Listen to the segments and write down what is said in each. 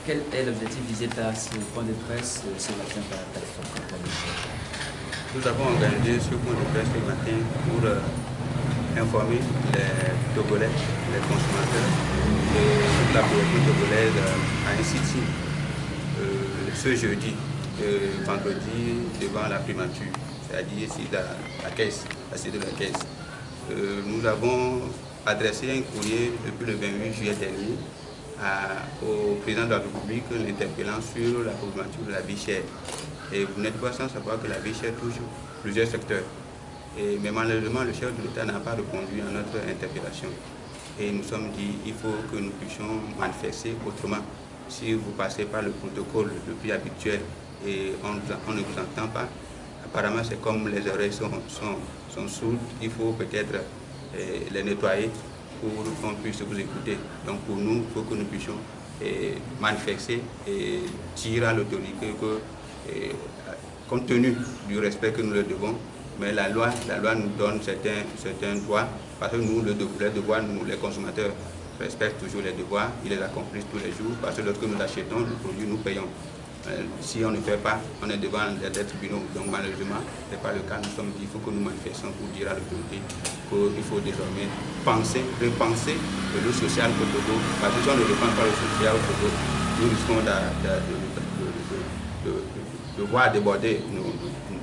quel est l'objectif visé par ce point de presse ce matin par la plateforme Campus? Nous avons organisé ce point de presse ce matin pour informer les Togolais, les consommateurs et toute la population togolaise à un sitting ce jeudi, vendredi, devant la primature, c'est-à-dire ici la caisse, la cité de la caisse. Nous avons adressé un courrier depuis le 28 juillet dernier au président de la République, l'interpellant sur la problématique de la vie chère. Et vous n'êtes pas sans savoir que la vie chère touche plusieurs secteurs. Mais malheureusement, le chef de l'État n'a pas répondu à notre interpellation. Et nous sommes dit qu'il faut que nous puissions manifester autrement. Si vous passez par le protocole le plus habituel et on ne vous entend pas, apparemment c'est comme les oreilles sont sourdes, il faut peut-être les nettoyer pour qu'on puisse vous écouter. Donc pour nous, il faut que nous puissions manifester et dire à l'autorité que, compte tenu du respect que nous leur devons, mais la loi nous donne certains droits, parce que nous, les devoirs, nous, les consommateurs, respectent toujours les devoirs, ils les accomplissent tous les jours, parce que lorsque nous achetons le produit, nous payons. Si on ne fait pas, on est devant les tribunaux. Donc malheureusement, ce n'est pas le cas. Nous sommes dit qu'il faut que nous manifestions pour dire à l'autorité qu'il faut désormais repenser le social au Togo. Parce que si on ne repense pas le social au Togo, nous risquons de voir déborder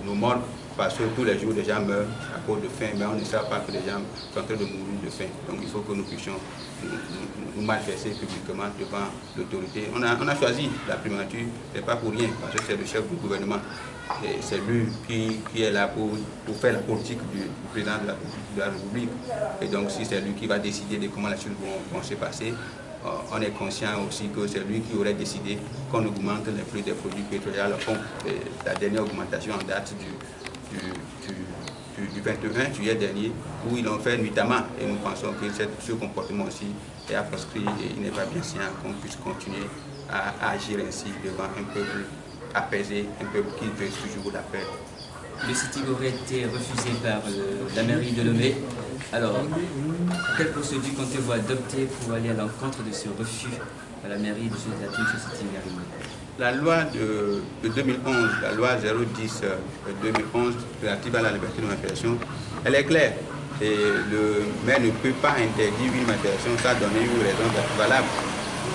nos morts, parce que tous les jours les gens meurent à cause de faim, mais on ne sait pas que les gens sont en train de mourir de faim. Donc il faut que nous puissions nous manifester publiquement devant l'autorité. On a choisi la primature, c'est pas pour rien, parce que c'est le chef du gouvernement. C'est lui qui est là pour faire la politique du président de la République. Et donc si c'est lui qui va décider de comment les choses vont se passer, on est conscient aussi que c'est lui qui aurait décidé qu'on augmente les prix des produits pétroliers à la pompe. La dernière augmentation en date du 21 juillet dernier, où ils l'ont fait nuitamment, et nous pensons que ce comportement aussi est à proscrire et il n'est pas bien sien qu'on puisse continuer à agir ainsi devant un peuple apaisé, un peuple qui veut toujours la paix. Le sitting aurait été refusé par la mairie de Lomé. Alors, quelle procédure comptez-vous adopter pour aller à l'encontre de ce refus à la mairie de ce sitting? La loi de 2011, la loi 010-2011 relative à la liberté de manifestation, elle est claire. Et le maire ne peut pas interdire une manifestation sans donner une raison valable.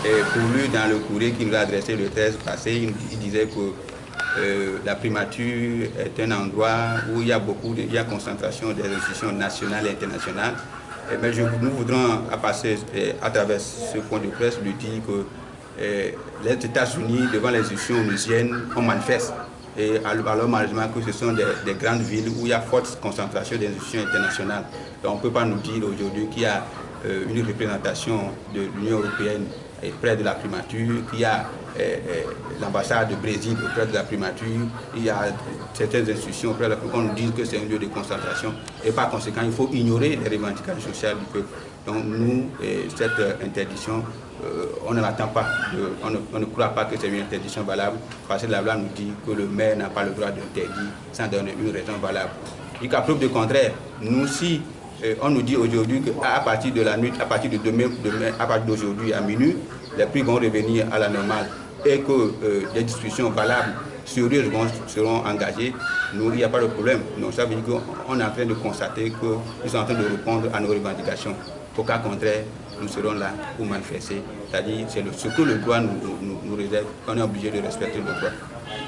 Et pour lui, dans le courrier qu'il nous a adressé le 13 passé, il disait que la primature est un endroit où il y a concentration des institutions nationales et internationales. Mais nous voudrons à travers ce point de presse lui dire que les États-Unis, devant les institutions onusiennes, on manifeste. Et alors malheureusement que ce sont des grandes villes où il y a forte concentration des institutions internationales. Donc on ne peut pas nous dire aujourd'hui qu'il y a une représentation de l'Union européenne près de la primature, qu'il y a l'ambassade du Brésil auprès de la primature, il y a certaines institutions auprès de la primature, on nous dit que c'est un lieu de concentration. Et par conséquent, il faut ignorer les revendications sociales du peuple. Donc nous, cette interdiction, on ne l'attend pas, on ne croit pas que c'est une interdiction valable, parce que la loi nous dit que le maire n'a pas le droit d'interdire sans donner une raison valable. Et qu'à preuve du contraire, nous, si on nous dit aujourd'hui qu'à partir de la nuit, à partir de demain, à partir d'aujourd'hui à minuit, les prix vont revenir à la normale et que des discussions valables, sérieuses seront engagées, nous, il n'y a pas de problème. Donc ça veut dire qu'on est en train de constater qu'ils sont en train de répondre à nos revendications. Au cas contraire, nous serons là pour manifester. C'est-à-dire c'est ce que le droit nous réserve, qu'on est obligé de respecter le droit.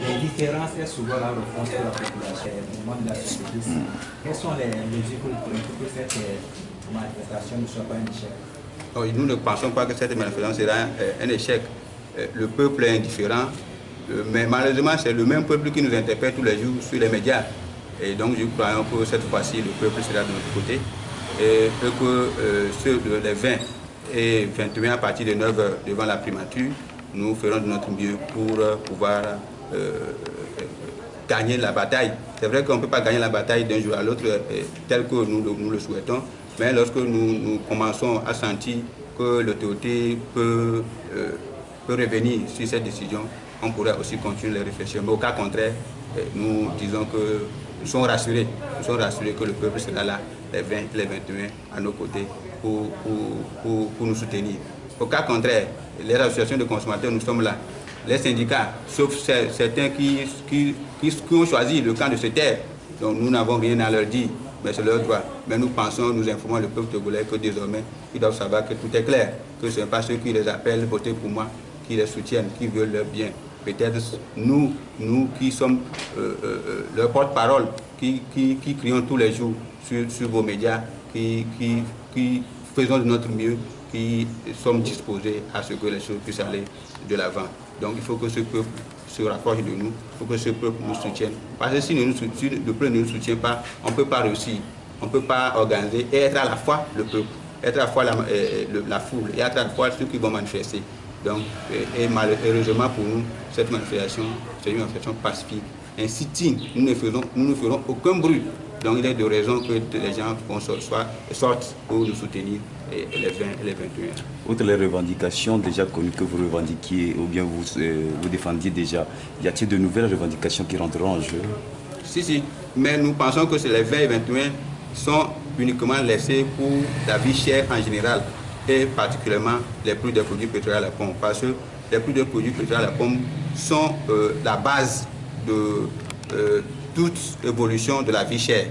Les différences est souvent la réponse de la population au moment de la société. Quelles sont les mesures que vous prenez pour que cette manifestation ne soit pas un échec? Nous ne pensons pas que cette manifestation sera un échec. Le peuple est indifférent, mais malheureusement c'est le même peuple qui nous interpelle tous les jours sur les médias. Et donc je crois que cette fois-ci le peuple sera de notre côté et que les 20 et 21 à partir de 9 h devant la primature, nous ferons de notre mieux pour pouvoir gagner la bataille. C'est vrai qu'on ne peut pas gagner la bataille d'un jour à l'autre tel que nous le souhaitons, mais lorsque nous commençons à sentir que l'autorité peut revenir sur cette décision, on pourrait aussi continuer les réflexions. Mais au cas contraire, nous disons que nous sommes rassurés que le peuple sera là les 20 et les 21 à nos côtés pour nous soutenir. Au cas contraire, les associations de consommateurs, nous sommes là. Les syndicats, sauf certains qui ont choisi le camp de se taire. Donc nous n'avons rien à leur dire, mais c'est leur droit. Mais nous pensons, nous informons le peuple togolais que désormais, ils doivent savoir que tout est clair, que ce n'est pas ceux qui les appellent voter pour moi, qui les soutiennent, qui veulent leur bien. Peut-être nous qui sommes leur porte-parole, qui crions tous les jours sur vos médias, qui faisons de notre mieux, qui sommes disposés à ce que les choses puissent aller de l'avant. Donc il faut que ce peuple se rapproche de nous, il faut que ce peuple nous soutienne. Parce que si le peuple ne nous soutient pas, on ne peut pas réussir, on ne peut pas organiser et être à la fois le peuple, être à la fois la foule et être à la fois ceux qui vont manifester. Donc, et malheureusement pour nous, cette manifestation, c'est une manifestation pacifique. Ainsi, nous ne ferons aucun bruit. Donc il est de raison que les gens sortent pour nous soutenir les 20 et les 21. Outre les revendications déjà connues que vous revendiquiez ou bien vous défendiez déjà, y a-t-il de nouvelles revendications qui rentreront en jeu? Si, mais nous pensons que les 20 et 21 sont uniquement laissés pour la vie chère en général et particulièrement les prix des produits pétroliers à la pompe. Parce que les prix des produits pétroliers à la pompe sont la base de toute évolution de la vie chère.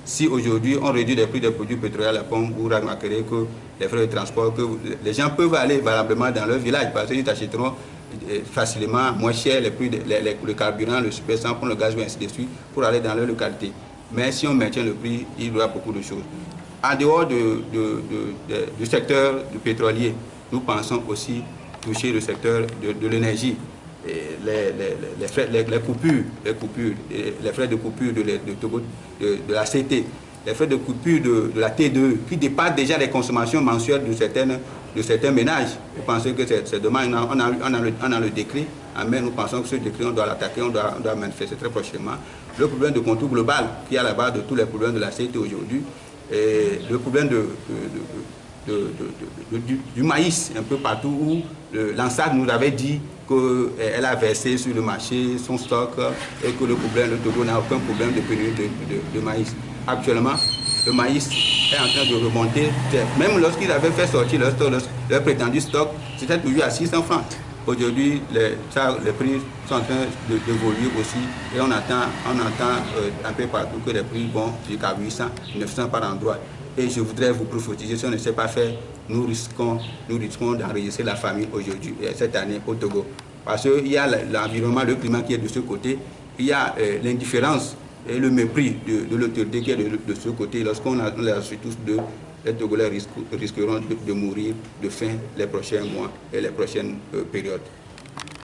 Si aujourd'hui on réduit les prix des produits pétroliers à la pompe, vous remarquerez que les frais de transport, que les gens peuvent aller valablement dans leur village parce qu'ils achèteront facilement, moins cher, le carburant, le super 100, pour le gaz, ainsi de suite, pour aller dans leur localité. Mais si on maintient le prix, il y aura beaucoup de choses. En dehors du secteur pétrolier, nous pensons aussi toucher le secteur de l'énergie. Les frais de coupure de la CT, les frais de coupure de la TDE, qui dépassent déjà les consommations mensuelles de certains ménages. Vous pensez que c'est dommage, on a le décret, mais nous pensons que ce décret, on doit l'attaquer, on doit manifester très prochainement. Le problème de contour global, qui est à la base de tous les problèmes de la CT aujourd'hui, et le problème du maïs, un peu partout où l'ANSAD nous avait dit qu'elle a versé sur le marché son stock et que le Togo n'a aucun problème de pénurie de maïs. Actuellement, le maïs est en train de remonter. Même lorsqu'ils avaient fait sortir leur prétendu stock, c'était toujours à 600 francs. Aujourd'hui, les prix sont en train d'évoluer aussi et on attend un peu partout que les prix vont jusqu'à 800, 900 par endroit. Et je voudrais vous prophétiser, si on ne sait pas faire, nous risquons d'enregistrer la famine aujourd'hui, cette année au Togo. Parce qu'il y a l'environnement, le climat qui est de ce côté, il y a l'indifférence et le mépris de l'autorité qui est de ce côté. Lorsqu'on les assure tous deux, les Togolais risqueront de mourir de faim les prochains mois et les prochaines périodes.